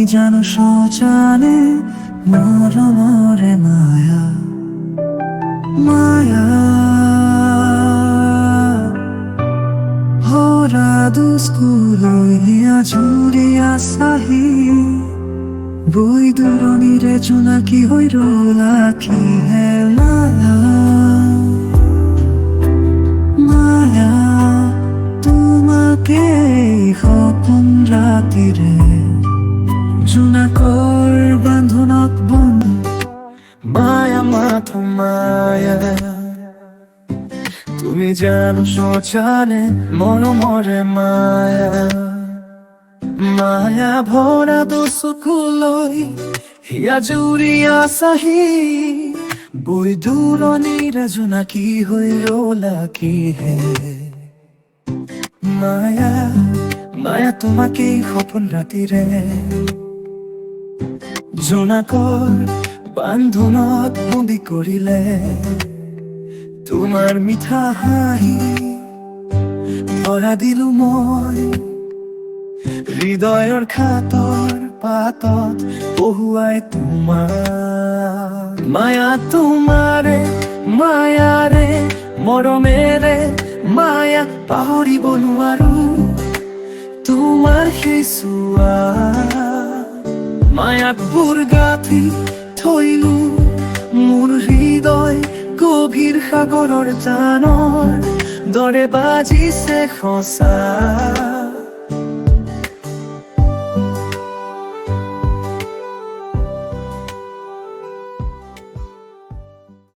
জানো শৌচালে মরে মায়া মায়া হরা দুস্কুলিয়া ঝুরিয়া সাহি বই দূরণীরে জোনাকি হই রোলাকি হে মায়া মায়া তোমাকে সপোন রাতিরে জোনাকৰ বান্ধোনত বন মায়া মাথো মায়া তুমি জানো শৌচালে মরে মায়া মায়া ভৰা দুচকুলৈ হিয়া জুৰিয়া চাহি বৈ দূৰণিৰে জোনাকি হৈ ৰলাকি হে মায়া মায়া তোমাকে সপোন ৰাতিৰে জোনাকৰ বান্ধোনত বন্দী কৰিলে তোমাৰ মিঠা হাঁহি ভৰা দিলো মই হৃদয়ৰ খাতৰ পাতত বহুৱাই তোমাৰ মায়া তোমাৰে মায়াৰে মৰমেৰে মায়া পাহৰিব নোৱাৰো তোমাৰ সেই চুৱা মায়াক বুৰ গাঁঠি থৈলো মোৰ হৃদয় গভীৰ সাগৰৰ জানৰ দৰে বাজিছে সঁচা